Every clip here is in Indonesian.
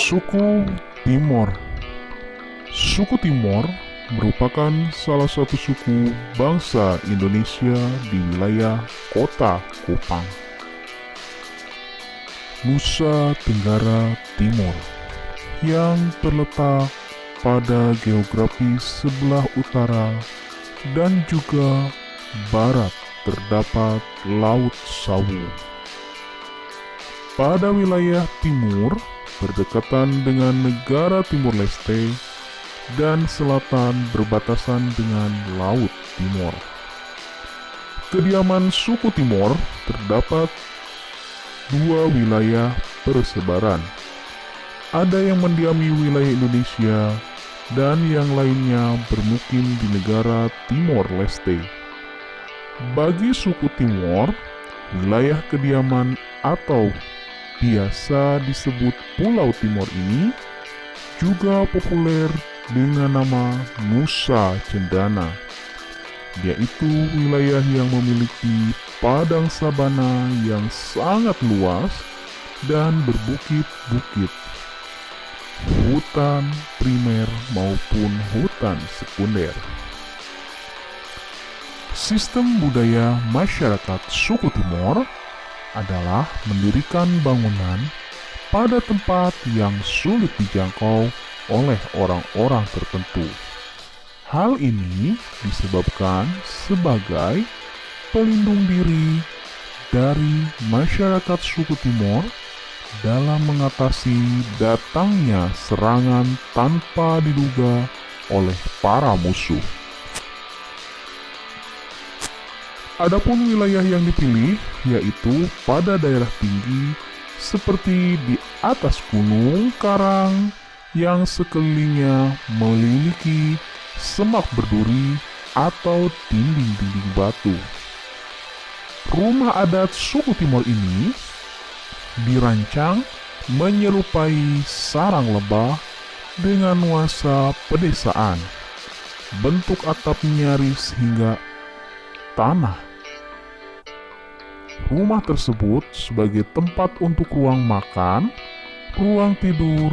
Suku Timor. Suku Timor merupakan salah satu suku bangsa Indonesia di wilayah Kota Kupang, Nusa Tenggara Timur, yang terletak pada geografi sebelah utara dan juga barat terdapat Laut Sawu. Pada wilayah timur berdekatan dengan negara Timur Leste dan selatan berbatasan dengan Laut Timor. Kediaman suku Timor terdapat dua wilayah persebaran. Ada yang mendiami wilayah Indonesia dan yang lainnya bermukim di negara Timor Leste. Bagi suku Timor, wilayah kediaman atau biasa disebut Pulau Timor ini juga populer dengan nama Nusa Cendana, yaitu wilayah yang memiliki padang sabana yang sangat luas dan berbukit-bukit, hutan primer maupun hutan sekunder. Sistem budaya masyarakat suku Timor adalah mendirikan bangunan pada tempat yang sulit dijangkau oleh orang-orang tertentu. Hal ini disebabkan sebagai pelindung diri dari masyarakat suku Timor dalam mengatasi datangnya serangan tanpa diduga oleh para musuh. Adapun wilayah yang dipilih yaitu pada daerah tinggi seperti di atas gunung karang yang sekelilingnya memiliki semak berduri atau dinding-dinding batu. Rumah adat suku Timor ini dirancang menyerupai sarang lebah dengan nuansa pedesaan. Bentuk atap nyaris hingga tanah. Rumah tersebut sebagai tempat untuk ruang makan, ruang tidur,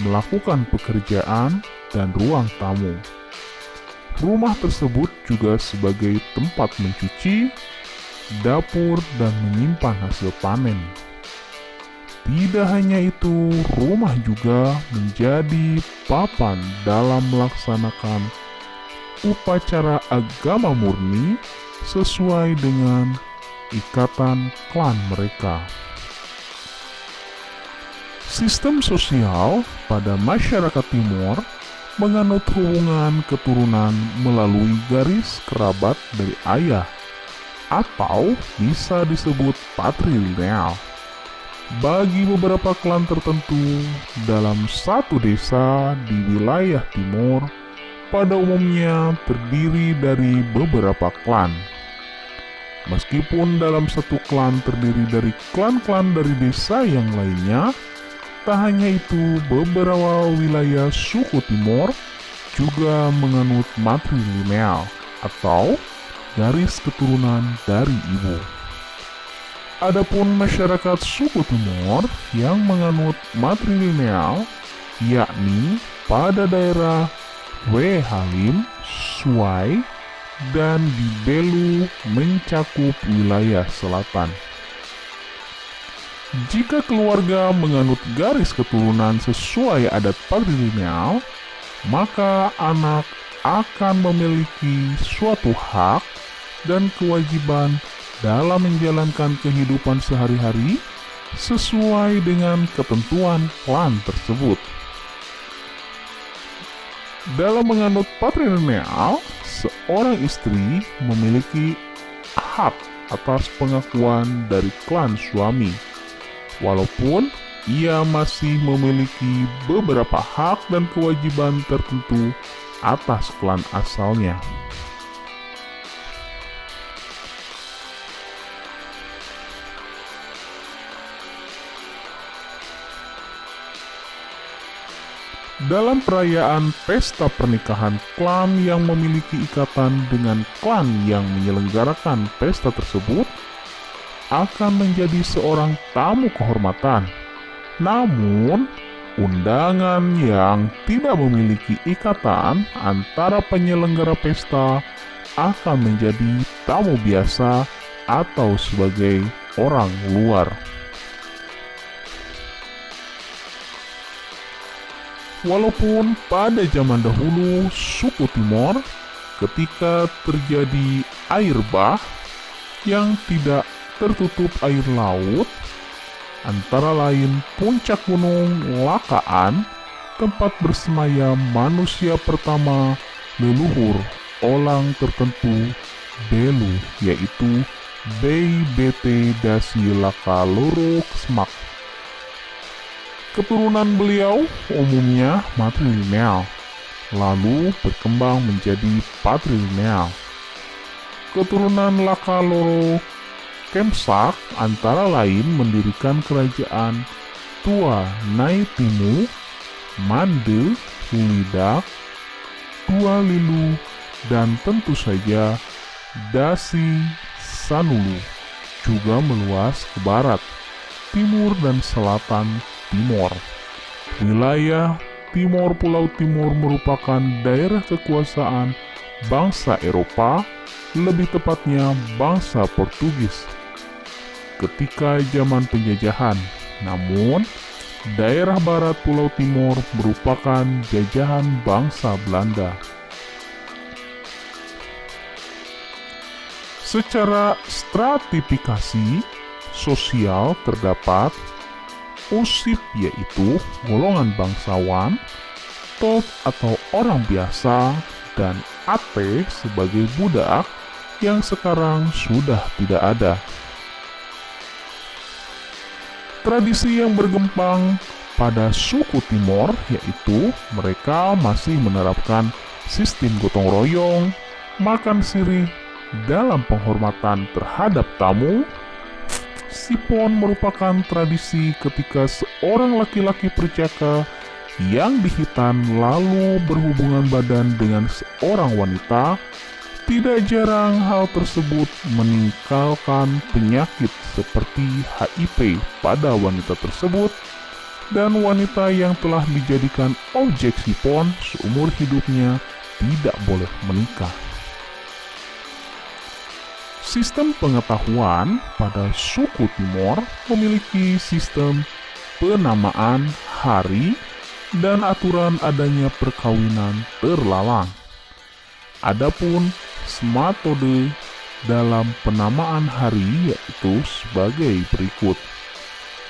melakukan pekerjaan, dan ruang tamu. Rumah tersebut juga sebagai tempat mencuci, dapur, dan menyimpan hasil panen. Tidak hanya itu, rumah juga menjadi papan dalam melaksanakan upacara agama murni sesuai dengan ikatan klan mereka. Sistem sosial pada masyarakat Timor menganut hubungan keturunan melalui garis kerabat dari ayah atau bisa disebut patrilineal. Bagi beberapa klan tertentu dalam satu desa di wilayah Timor pada umumnya terdiri dari beberapa klan. Meskipun dalam satu klan terdiri dari klan-klan dari desa yang lainnya, tak hanya itu, beberapa wilayah suku Timor juga menganut matrilineal atau garis keturunan dari ibu. Adapun masyarakat suku Timor yang menganut matrilineal, yakni pada daerah Halim, Suai, dan di Belu mencakup wilayah selatan. Jika keluarga menganut garis keturunan sesuai adat patrilineal, maka anak akan memiliki suatu hak dan kewajiban dalam menjalankan kehidupan sehari-hari sesuai dengan ketentuan klan tersebut. Dalam menganut patrilineal, seorang istri memiliki hak atas pengakuan dari klan suami, walaupun ia masih memiliki beberapa hak dan kewajiban tertentu atas klan asalnya. Dalam perayaan pesta pernikahan, klan yang memiliki ikatan dengan klan yang menyelenggarakan pesta tersebut akan menjadi seorang tamu kehormatan. Namun, undangan yang tidak memiliki ikatan antara penyelenggara pesta akan menjadi tamu biasa atau sebagai orang luar. Walaupun pada zaman dahulu suku Timor, ketika terjadi air bah yang tidak tertutup air laut, antara lain puncak gunung Lakaan, tempat bersemayam manusia pertama leluhur orang tertentu Belu, yaitu BT Dasi Lakaloro Smak. Keturunan beliau umumnya matrilineal, lalu berkembang menjadi patrilineal. Keturunan Lakaloro Kemsak antara lain mendirikan kerajaan Tua Naitimu, Mande, Hulidak, Tua Lilu, dan tentu saja Dasi Sanulu, juga meluas ke barat, timur, dan selatan Timor. Wilayah Timor Pulau Timor merupakan daerah kekuasaan bangsa Eropa, lebih tepatnya bangsa Portugis, ketika zaman penjajahan. Namun, daerah barat Pulau Timor merupakan jajahan bangsa Belanda. Secara stratifikasi sosial terdapat Usip, yaitu golongan bangsawan, Tot atau orang biasa, dan Ate sebagai budak yang sekarang sudah tidak ada. Tradisi yang berkembang pada suku Timor yaitu mereka masih menerapkan sistem gotong royong, makan sirih dalam penghormatan terhadap tamu. Sipon merupakan tradisi ketika seorang laki-laki perjaka yang dihitan lalu berhubungan badan dengan seorang wanita. Tidak jarang hal tersebut meninggalkan penyakit seperti HIV pada wanita tersebut, dan wanita yang telah dijadikan objek sipon seumur hidupnya tidak boleh menikah. Sistem pengetahuan pada suku Timor memiliki sistem penamaan hari dan aturan adanya perkawinan terlarang. Adapun metode dalam penamaan hari yaitu sebagai berikut.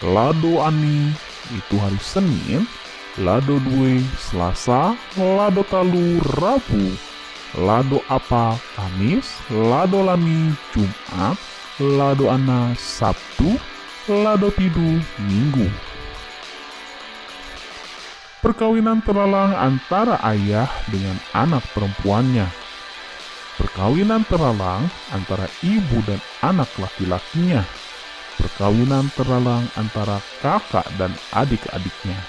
Lado Ani itu hari Senin, Lado Due Selasa, Lado Talu Rabu, Lado Apa Kamis, Lado Lami Jumat, Lado Ana Sabtu, Lado Pidu Minggu. Perkawinan terlarang antara ayah dengan anak perempuannya. Perkawinan terlarang antara ibu dan anak laki-lakinya. Perkawinan terlarang antara kakak dan adik-adiknya.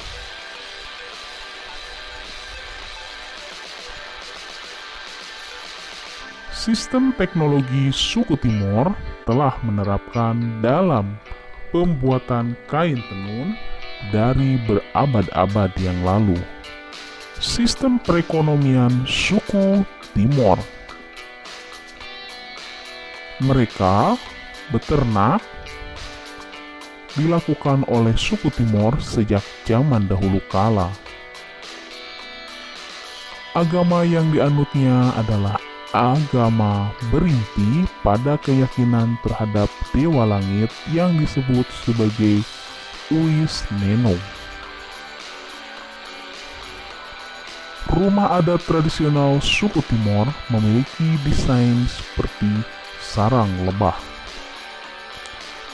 Sistem teknologi suku Timor telah menerapkan dalam pembuatan kain tenun dari berabad-abad yang lalu. Sistem perekonomian suku Timor. Mereka beternak dilakukan oleh suku Timor sejak zaman dahulu kala. Agama yang dianutnya adalah agama berinti pada keyakinan terhadap Dewa Langit yang disebut sebagai Uis Neno. Rumah adat tradisional suku Timor memiliki desain seperti sarang lebah.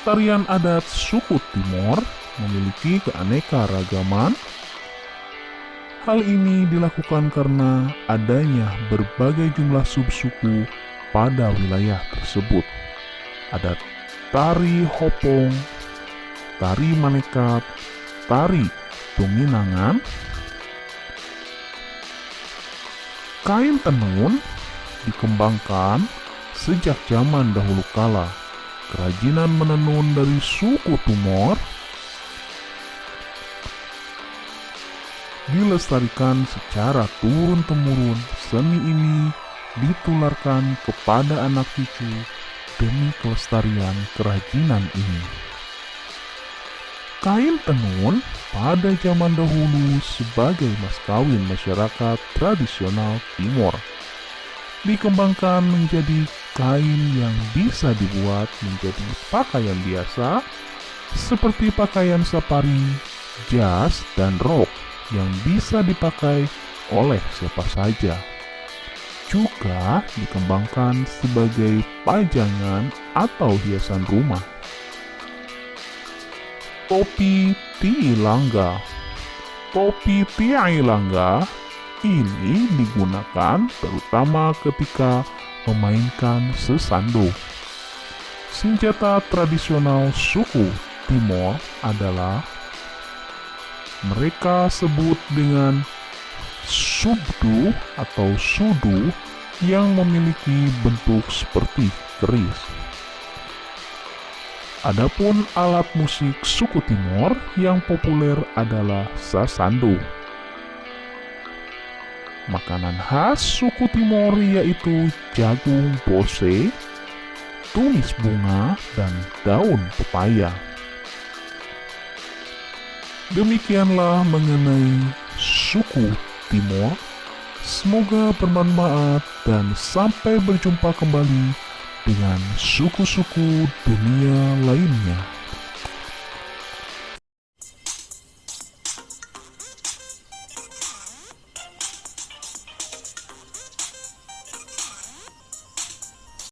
Tarian adat suku Timor memiliki keanekaragaman. Hal ini dilakukan karena adanya berbagai jumlah subsuku pada wilayah tersebut. Ada tari hopong, tari manekat, tari tuminangan. Kain tenun dikembangkan sejak zaman dahulu kala. Kerajinan menenun dari suku Timor dilestarikan secara turun-temurun. Seni ini ditularkan kepada anak cucu demi kelestarian kerajinan ini. Kain tenun pada zaman dahulu sebagai mas kawin masyarakat tradisional Timor dikembangkan menjadi kain yang bisa dibuat menjadi pakaian biasa seperti pakaian safari, jas, dan rok yang bisa dipakai oleh siapa saja. Juga dikembangkan sebagai pajangan atau hiasan rumah. Topi Tiilanga. Topi Tiilanga ini digunakan terutama ketika memainkan sesando. Senjata tradisional suku Timor adalah mereka sebut dengan subdu atau sudu yang memiliki bentuk seperti keris. Adapun alat musik suku Timor yang populer adalah sasando. Makanan khas suku Timor yaitu jagung bose, tumis bunga, dan daun pepaya. Demikianlah mengenai suku Timor. Semoga bermanfaat dan sampai berjumpa kembali dengan suku-suku dunia lainnya.